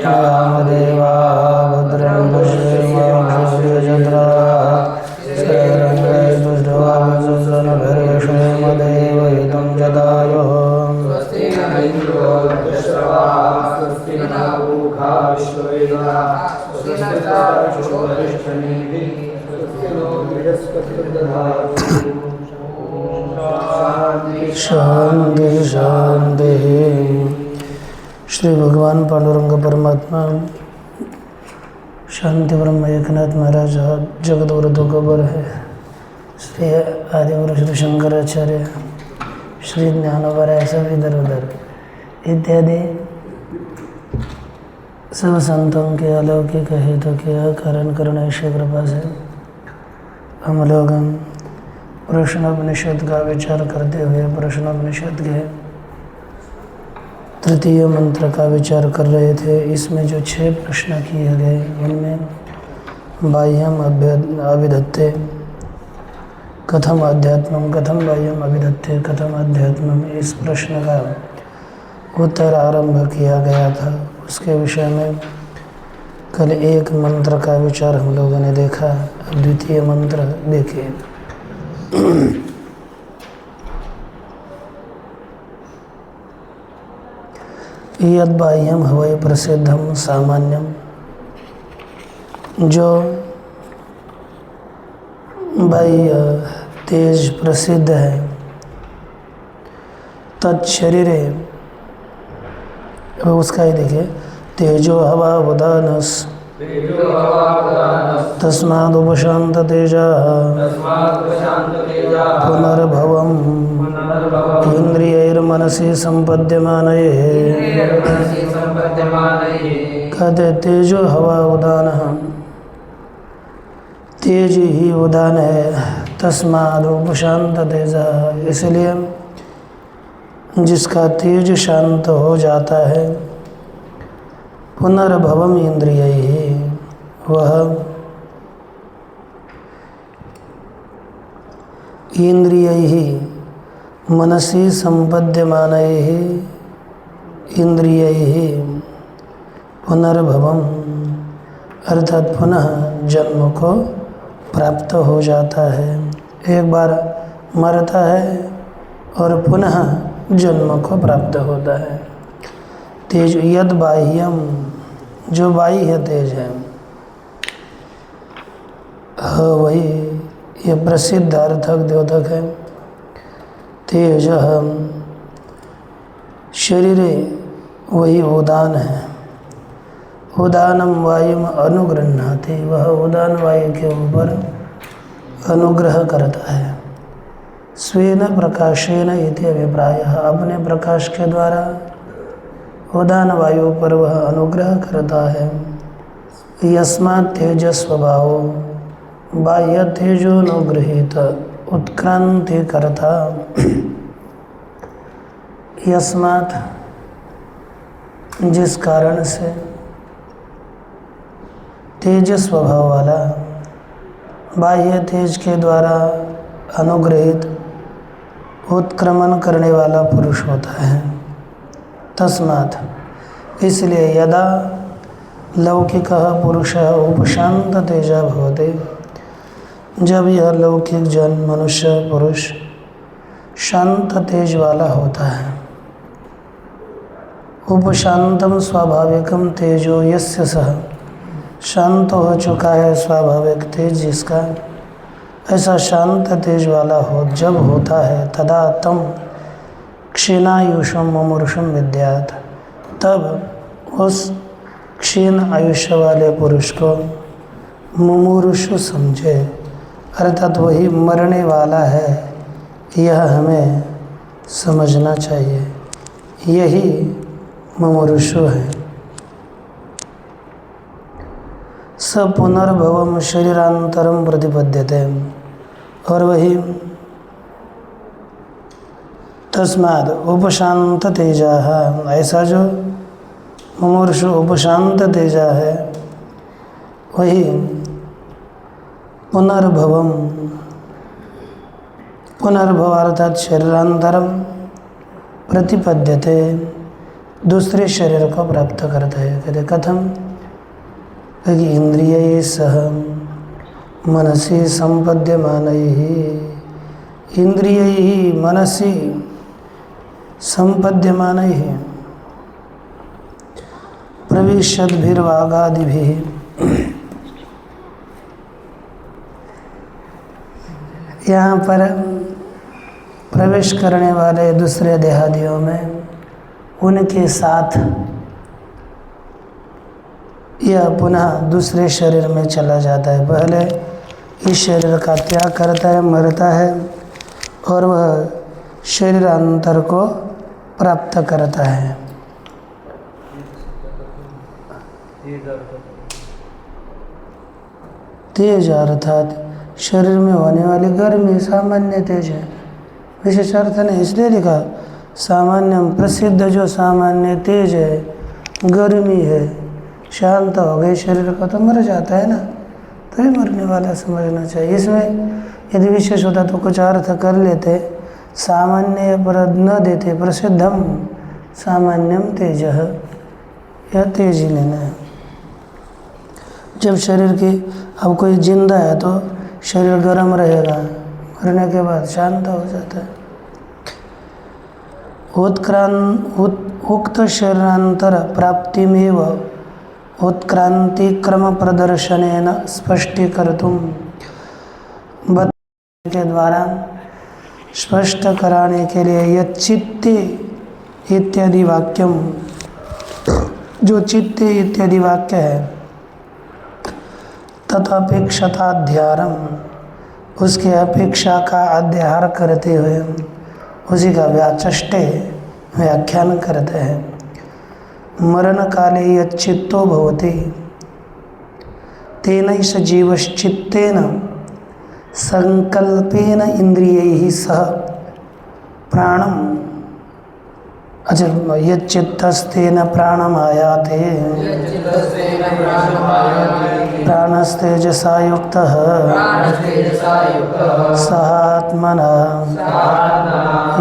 कृष्णयामदेवा भद्रं पश्येमाक्षजत्रा श्रीरङ्गैर्दुष्टवागसुसनभिर्विषयमदेव हितं जदायुः स्वस्ति न इन्द्रो वृद्धश्रवा स्वस्ति न पूषा विश्ववेदाः स्वस्ति नस्तार्क्ष्यो अरिष्टनेमिः स्वस्ति नो बृहस्पतिर्दधातु। शांति शांति। श्री भगवान पांडुरंग परमात्मा शांति ब्रह्म एकनाथ महाराज जगत गुरु दोगोबर है। श्री आदिगुरु श्री शंकराचार्य श्री ज्ञानोबराय सब इधर उधर इत्यादि सब संतों के अलौकिक हेतु के कारण करुणैश्वर कृपा से हम लोग प्रश्नोपनिषद का विचार करते हुए प्रश्नोपनिषद के तृतीय मंत्र का विचार कर रहे थे। इसमें जो 6 प्रश्न किए गए उनमें बाह्यम अभिधत्ते कथम अध्यात्मम कथम बाह्यम अभिधत्ते कथम अध्यात्मम, इस प्रश्न का उत्तर आरंभ किया गया था। उसके विषय में कल एक मंत्र का विचार हम लोगों ने देखा। अब द्वितीय मंत्र देखिए। यद बाह्यम हवै प्रसिद्धम सामान्यम, जो बाह्य तेज प्रसिद्ध है तत्शरीरे, उसका ही देखिए, तेजो हवा उदानस तस्मादुपशांत तेजा पुनर्भवम् इंद्रियैर्मनसि संपद्यमानये। कहते तेजो हवा उदान, तेज ही उदान है। तस्मादुपशांत तेजा, इसलिए जिसका तेज शांत हो जाता है। पुनर्भवम इंद्रियैहि, वह इंद्रियैहि मनसि संपद्यमानैहि इंद्रियैहि पुनर्भवम, अर्थात पुनः जन्म को प्राप्त हो जाता है। एक बार मरता है और पुनः जन्म को प्राप्त होता है। तेज यद बाह्यम, जो बाह्य तेज है, वही ये प्रसिद्ध अर्थक द्योतक है। तेज शरीरे, वही उदान है। उदानम वायुम अनुगृह्णाति, वह उदान वायु के ऊपर अनुग्रह करता है। स्वेन प्रकाशेन इति अभिप्रायः, अपने प्रकाश के द्वारा उदान वायु पर वह अनुग्रह करता है। यस्मात् तेज स्वभावो, बाह्य तेजोनुगृहीत उत्क्रांति करता। यस्मात्, जिस कारण से, तेज स्वभाव वाला, बाह्य तेज के द्वारा अनुग्रहित उत्क्रमण करने वाला पुरुष होता है। तस्मात्, इसलिए यदा लौकिकः पुरुषः उपशांत तेजा भवति, जब यह लौकिक जन मनुष्य पुरुष शांत तेज वाला होता है। उपशांतम स्वाभाविकम तेजो यस्य सह, शांत हो चुका है स्वाभाविक तेज जिसका, ऐसा शांत तेज वाला हो जब होता है। तदा तम क्षीणायुषम मुमूर्षम विद्यात्, तब उस क्षीण आयुष्य वाले पुरुष को मुमूर्षु समझे, अर्थात वही मरने वाला है, यह हमें समझना चाहिए। यही मुमूर्षु है। स पुनर्भवम शरीरांतरम प्रतिपद्यते, और वही तस्माद उपशांत तेजा, ऐसा जो मुमूर्षु उपशांत तेजा है, वही पुनर्भवम, पुनर्भव अर्थात शरीरांतरम प्रतिपद्यते, दूसरे शरीर को प्राप्त करता है। कहते कथम, क्योंकि इंद्रिय सह मनसी संपद्यमानैः, इंद्रिय मनसी संपद्यमानैः प्रविशद्भिर्वागादिभिः, यहाँ पर प्रवेश करने वाले दूसरे देहादियों में उनके साथ यह पुनः दूसरे शरीर में चला जाता है। पहले इस शरीर का त्याग करता है, मरता है और वह शरीरांतर को प्राप्त करता है। तेज अर्थात शरीर में होने वाली गर्मी सामान्य तेज है, विशेष अर्थ नहीं, इसलिए लिखा सामान्य। प्रसिद्ध जो सामान्य तेज है, गर्मी है, शांत हो गए शरीर का तो मर जाता है ना, तभी मरने वाला समझना चाहिए। इसमें यदि विशेष होता तो कुछ अर्थ कर लेते, सामान्य पर न देते, प्रसिद्धम सामान्यम तेज, यह तेज ही लेना है। जब शरीर की, अब कोई जिंदा है तो शरीर गर्म रहेगा, मरने के बाद शांत हो जाता है। उक्त शरीरांतर प्राप्तिमेव उत्क्रांति क्रम प्रदर्शनेन स्पष्टीकर्तुम, के द्वारा स्पष्ट कराने के लिए यच्चित्ते इत्यादि वाक्यम, जो चित्ते इत्यादि वाक्य है, तदपेक्षताध्यारम, उसके अपेक्षा का अध्यार करते हुए उसी का व्याचष्टे व्याख्यान करते हैं। मरण काले यच्चित्तो भवति तेनैष जीवश्चित्तेन संकल्पेन इंद्रियैः सह प्राणम, अच्छा, यच्चित्तस्तेन प्राणमायाते प्राणस्तेजसा युक्तः सहात्मना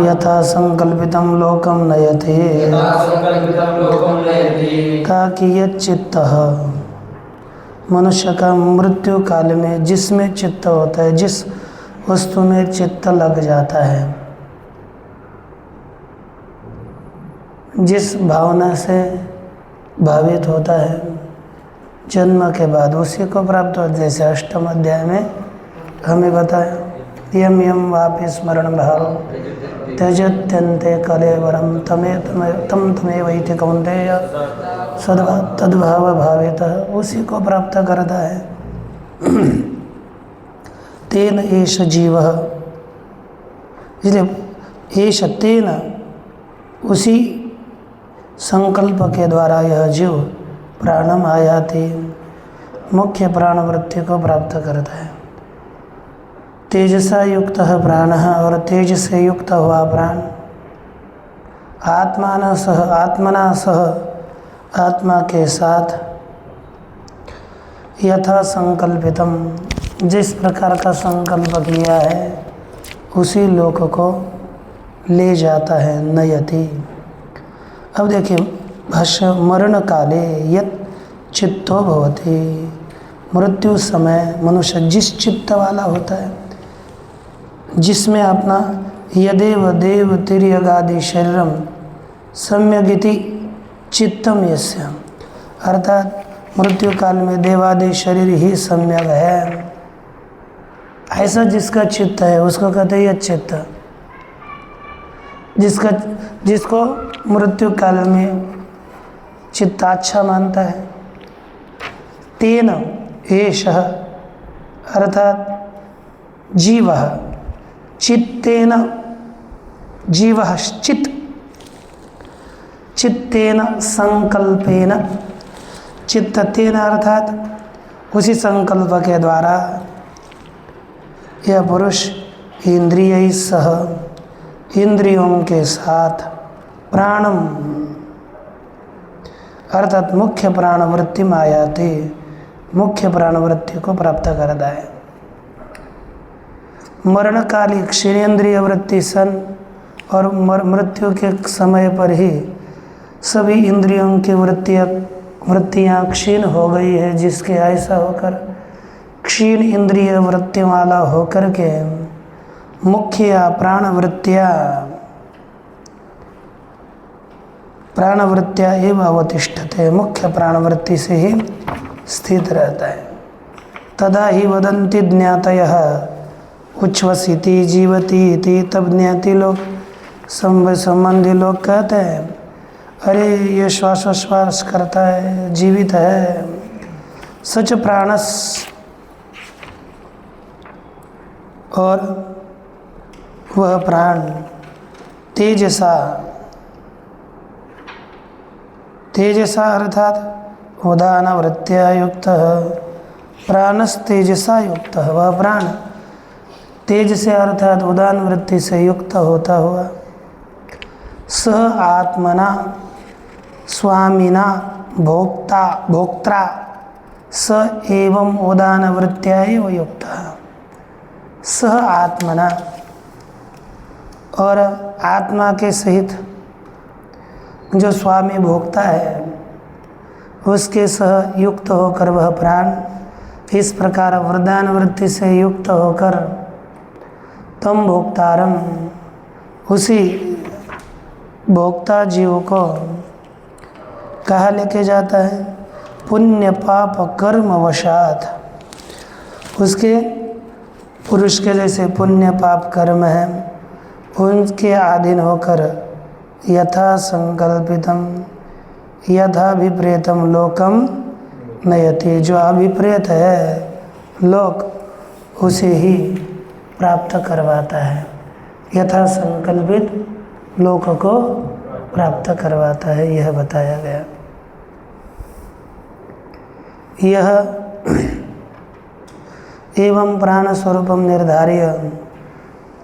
यथा संकल्पितं लोकं नयति, का कि यच्चित्तः, मनुष्य का मृत्यु काल में जिसमें चित्त होता है, जिस वस्तु में चित्त लग जाता है, जिस भावना से भावित होता है, जन्म के बाद उसी को प्राप्त होता है। जैसे अष्टम अध्याय में हमें बताया, यम यम वापि स्मरण भाव त्यजत्यन्ते कलेवरम तम तमेवैति कौन्तेय तद्भाव भावेतः, उसी को प्राप्त करता है। तेन एष जीवः, इसलिए एष तेन, उसी संकल्प के द्वारा यह जीव प्राणम आयाति, मुख्य प्राणवृत्ति को प्राप्त करता है। तेजसा युक्त प्राणः, और तेज से युक्त हुआ प्राण आत्मना सह आत्मा के साथ यथा संकल्पितम, जिस प्रकार का संकल्प किया है उसी लोक को ले जाता है, नयति। अब देखिए भाष्य, मरण काले यत् चित्तो भवति, मृत्यु समय मनुष्य जिस चित्त वाला होता है, जिसमें अपना यदेव देव तिर्यगादि शरीरम सम्यगिति चित्तम यस्य, अर्थात मृत्यु काल में देवादि शरीर ही सम्यक है, ऐसा जिसका चित्त है उसको कहते हैं चित्त। जिसको मृत्यु काल में चित्त अच्छा मानता है, तेन एषः, अर्थात जीवः, चित्तेन जीवः चित्तेन संकल्पेन, चित्तेन अर्थात उसी संकल्प के द्वारा यह पुरुष इंद्रिय सह, इंद्रियों के साथ, प्राणम अर्थात मुख्य प्राणवृत्ति में आयाति, मुख्य प्राणवृत्ति को प्राप्त करता है। मरणकाली क्षीणेन्द्रिय वृत्ति सन, और मृत्यु के समय पर ही सभी इंद्रियों की वृत्तियाँ क्षीण हो गई है, जिसके ऐसा होकर क्षीण इंद्रिय वृत्तियों वाला होकर के मुख्य प्राणवृत्तियाँ एवं अवतिष्ठते, मुख्य प्राणवृत्ति से ही स्थित रहता है। तदा ही वदन्ति ज्ञातयः उच्छ्वसिति जीवति इति, तब ज्ञाति लोग संबंधी लोग कहते हैं अरे ये श्वासोश्वास करता है, जीवित है। सच प्राणस, और वह प्राण तेजसा अर्थात उदान वृत्त्या युक्त, प्राणस तेजसा युक्त, वह प्राण तेज से अर्थात उदान वृत्ति से युक्त होता हुआ स आत्मना स्वामिना भोक्ता स एवं उदान वृत्त्या एव युक्तः, सह आत्मना, और आत्मा के सहित जो स्वामी भोक्ता है उसके सह युक्त होकर वह प्राण इस प्रकार वरदान वृत्ति से युक्त होकर तम भोक्तारम, उसी भोक्ता जीव को कहाँ लेके जाता है? पुण्य पाप कर्म वशात, उसके पुरुष के जैसे पुण्य पाप कर्म है उनके अधीन होकर यथा संकल्पितम यथाभिप्रेतम लोकम नयति, जो अभिप्रेत है लोक उसे ही प्राप्त करवाता है, यथा संकल्पित लोक को प्राप्त करवाता है, यह बताया गया। यह एवं प्राण स्वरूपम निर्धार्य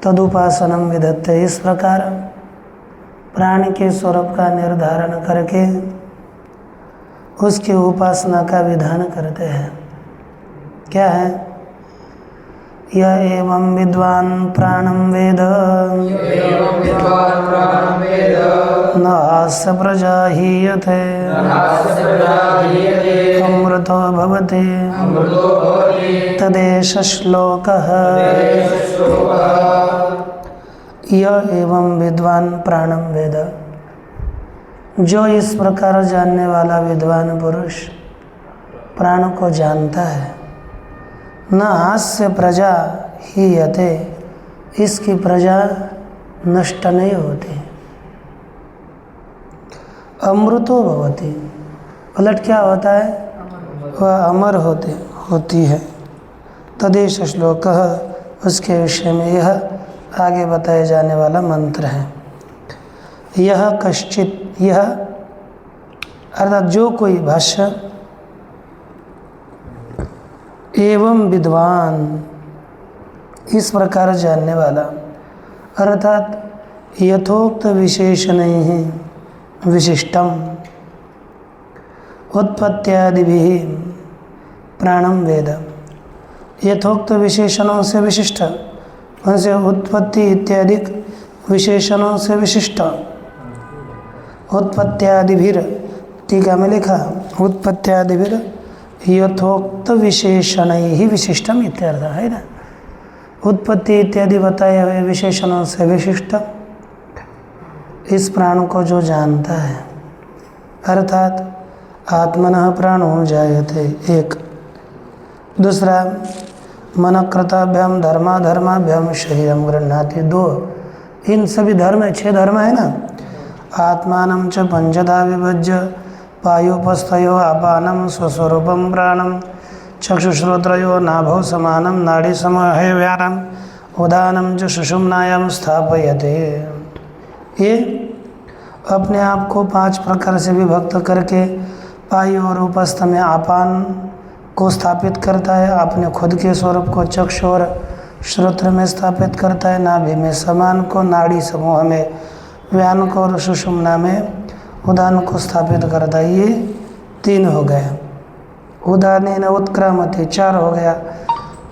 तदुपासनम विधत्ते, इस प्रकार प्राण के स्वरूप का निर्धारण करके उसकी उपासना का विधान करते हैं। क्या है? यह एवं विद्वान प्राणम वेद न हास्य प्रजाहीयते अमृतो भवति तदेष श्लोकः। यह एवं विद्वान प्राणम वेद, जो इस प्रकार जानने वाला विद्वान पुरुष प्राण को जानता है, न हास्य प्रजा हीयते, इसकी प्रजा नष्ट नहीं होती, अमृतो भवति, उलट क्या होता है? वह अमर होती है। तदेश श्लोकः, उसके विषय में यह आगे बताए जाने वाला मंत्र है। यह कश्चित, यह अर्थात जो कोई भाष्य एवं विद्वान इस प्रकार जानने वाला, अर्थात यथोक्त विशेषणैः विशिष्टम उत्पत्त्यादिभिः प्राणम वेद, यथोक्त विशेषणों से विशिष्ट, उनसे उत्पत्ति इत्यादि विशेषणों से विशिष्ट, उत्पत्त्यादिभिर, टीका में लिखा उत्पत्त्यादिभिर यथोक्त विशेषणैः विशिष्टम इत्यर्थ है ना। उत्पत्ति इत्यादि बताए हुए विशेषणों से विशिष्ट इस प्राण को जो जानता है, अर्थात आत्मनः प्राणो जायते, एक। दूसरा मन कृताभ्याम धर्माधर्माभ्याम शरीरम गृह्णाति, दो। इन सभी धर्म, 6 धर्म है ना। आत्मानं च पंचधा विभज्य पायुपस्थयो आपानं स्वस्वरूपं प्राणं चक्षुश्रोत्रयो नाभौ समानं नाड़ी समहैव्यानं उदानं च सुषुम्नायां स्थापयते। ये अपने आप को 5 प्रकार से विभक्त करके पायु और उपस्थ में आपान को स्थापित करता है, अपने खुद के स्वरूप को चक्षु और श्रोत्र में स्थापित करता है, नाभि में समान को, नाड़ी समूह में व्यान को और सुषुम्ना में उदान को स्थापित करता है। ये 3 हो गए। उदानेन उत्क्रामति 4 हो गया।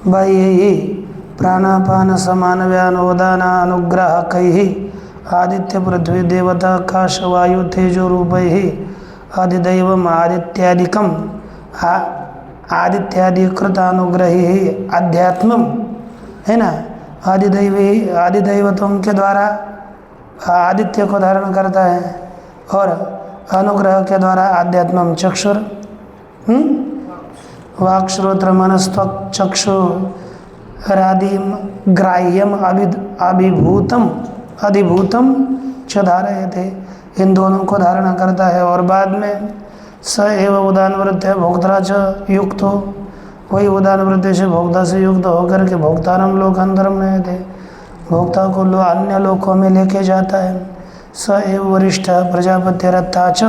बाह्य ही प्राणापान समान व्यान उदान अनुग्रह कई आदित्य पृथ्वी देवता आकाश वायु तेजो रूपैः आदिदैवम आदित्यादिकम आदित्यादि कृतानुग्रही अध्यात्मम, है ना, आदिदैवतों के द्वारा आदित्य को धारण करता है और अनुग्रह के द्वारा आध्यात्मम चक्षुर वाक् श्रोत्र मनस्त्वक चक्षु रादिम ग्राह्यम अधिभूतम च धारयते, इन दोनों को धारण करता है। और बाद में स एव उदान वृत्ति भोक्ता च युक्त हो, वही उदान वृत्ति से भोक्ता से युक्त होकर के भोक्तारम लोकांतरम नयते, भोक्ता को अन्य लोकों में लेके जाता है। स एव वरिष्ठ प्रजापति रत्ता च,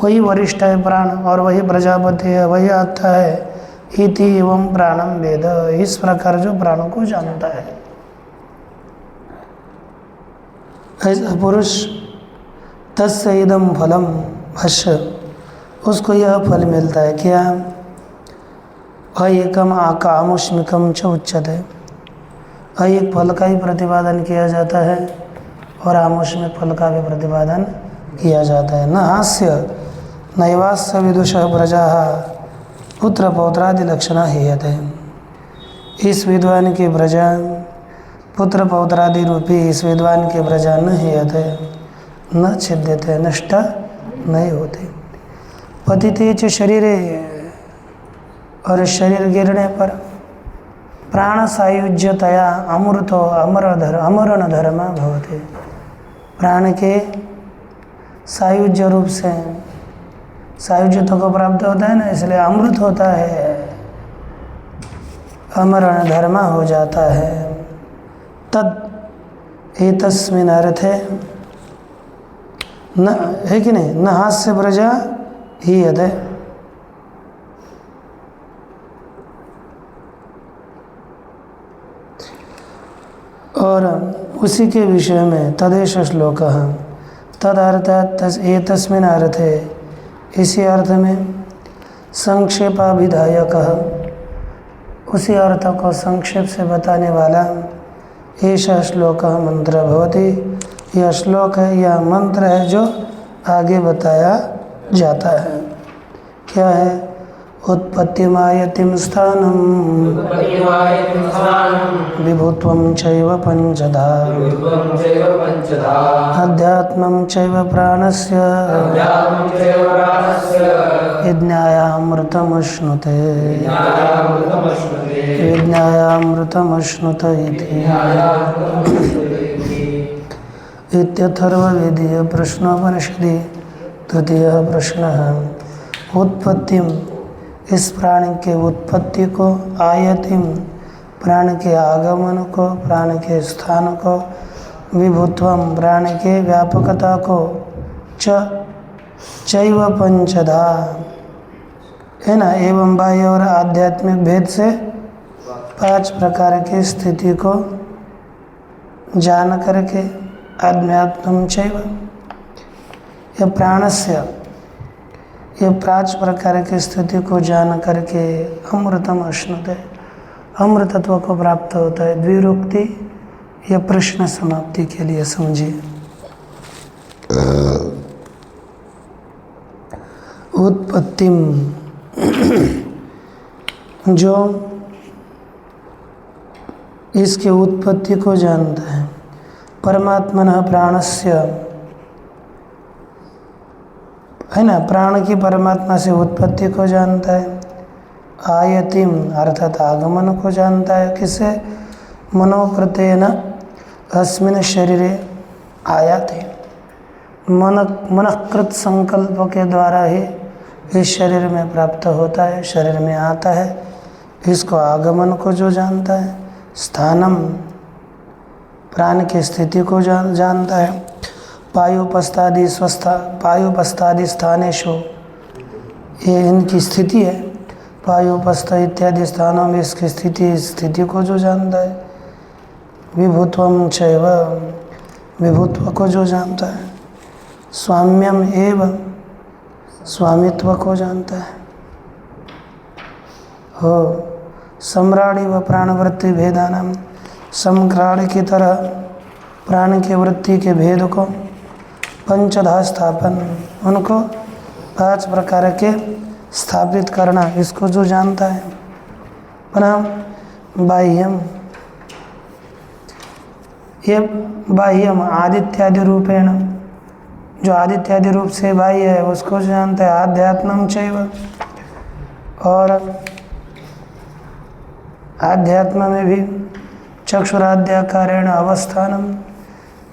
वही वरिष्ठ है प्राण और वही प्रजापति है, वही आता है। इति एवं प्राणम वेद, इस प्रकार जो प्राणों को जानता है। ऐसा पुरुष तस्य इदम फलम भाष्य, उसको यह फल मिलता है क्या? अयकम आकामुष्मिकम च उच्यते, एक फल का ही प्रतिपादन किया जाता है और आमुष्मिक फल का भी प्रतिपादन किया जाता है। न हास्य नैवास्य विदुषः प्रजा पुत्र पौत्रादि लक्षणा हेयते, इस विद्वान की प्रजा पुत्र पौत्रादि रूपी इस विद्वान की प्रजा न हेयते, न छिद्यते, नष्ट नहीं होते। पतिते च शरीरे, और शरीर गिरने पर प्राण सायुज्यतया अमृतो अमरण धर्म भवते, प्राण के सायुज्य रूप से सायुज्यता को प्राप्त होता है ना, इसलिए अमृत होता है, अमरण धर्म हो जाता है। तद एतस्मिन् अर्थे न, है कि नहीं, न हास्य प्रजा ही यदे, और उसी के विषय में तदेश श्लोक तद अर्थात एतस्मिन् अर्थे, इसी अर्थ में संक्षेपाभिधायक, उसी अर्थ को संक्षेप से बताने वाला ऐसा श्लोक मंत्र भवति, यह श्लोक है, यह मंत्र है जो आगे बताया जाता है। क्या है? उत्पत्तिमायतिं स्थानं विभुत्वं चैव पंचधा अध्यात्मं चैव प्राणस्य विज्ञायामृतमश्नुते इति। इत्यथर्ववेदीय प्रश्नोपनिषदि तृतीयः प्रश्नः उत्पत्तिम, इस प्राण के उत्पत्ति को, आयतिम प्राण के आगमन को, प्राण के स्थान को, विभुत्वम प्राण के व्यापकता को, चैव पंचधा, है ना, एवं बाह्य और आध्यात्मिक भेद से 5 प्रकार की स्थिति को जान करके, आध्यात्मं चैव, यह प्राणस्य, ये 5 प्रकार की स्थिति को जान करके अमृतम अश्नुते, अमृतत्व को प्राप्त होता है। द्विरुक्ति यह प्रश्न समाप्ति के लिए समझिए। उत्पत्तिम, जो इसके उत्पत्ति को जानता है, परमात्मनः प्राणस्य, है ना, प्राण की परमात्मा से उत्पत्ति को जानता है। आयतिम अर्थात आगमन को जानता है, किसे? मनोकृतेन अस्मिन् शरीरे आयाति, मनःकृत संकल्प के द्वारा ही इस शरीर में प्राप्त होता है, शरीर में आता है, इसको आगमन को जो जानता है। स्थानम प्राण की स्थिति को जानता है। पायुपस्थादि स्वस्था, पायुपस्थादि स्थानेषु, ये इनकी स्थिति है, पायुपस्थ इत्यादि स्थानों में इसकी स्थिति को जो जानता है। विभुत्वम चैव, विभुत्व को जो जानता है। स्वाम्यम एव, स्वामित्व को जानता है। हो सम्राड़ी व प्राणवृत्ति भेदानम, सम्राट की तरह प्राण की वृत्ति के भेद को, पंचधा स्थापन, उनको 5 प्रकार के स्थापित करना, इसको जो जानता है। पुनः बाह्यम, ये बाह्यम आदित्यादि रूपेण, जो आदित्यादि रूप से बाह्य है उसको जो जानता है। आध्यात्मम चैव, और आध्यात्म में भी चक्षुराद्याकारेण अवस्थानम,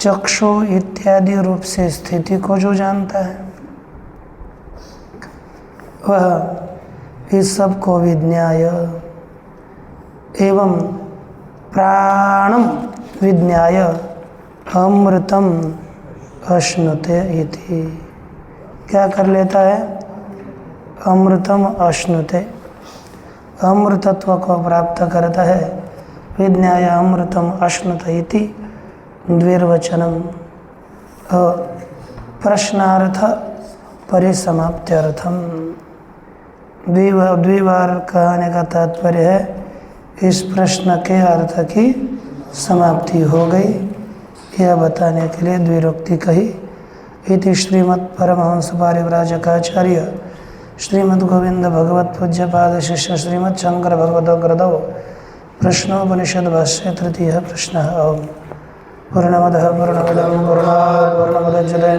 चक्षु इत्यादि रूप से स्थिति को जो जानता है वह इस सब को विज्ञाय एवं प्राणम विज्ञाय अमृतम अश्नुते इति, क्या कर लेता है? अमृतम अश्नुते, अमृतत्व को प्राप्त करता है। विज्ञाय अमृतम अश्नुत इति द्विर्वचनम, प्रश्नार्थ परिसमाप्त्यर्थम, द्विबार कहने का तात्पर्य है इस प्रश्न के अर्थ की समाप्ति हो गई, यह बताने के लिए द्विरोक्ति कही। इति श्रीमद् परमहंस पारिव्राजकाचार्य श्रीमद् गोविंद भगवत पूज्यपाद शिष्य श्रीमद् शंकर भगवदग्रदौ प्रश्नोपनिषद भाष्य तृतीय प्रश्न। ओम पूर्णमदः पूर्णमिदं पूर्णात् पूर्णमुदच्यते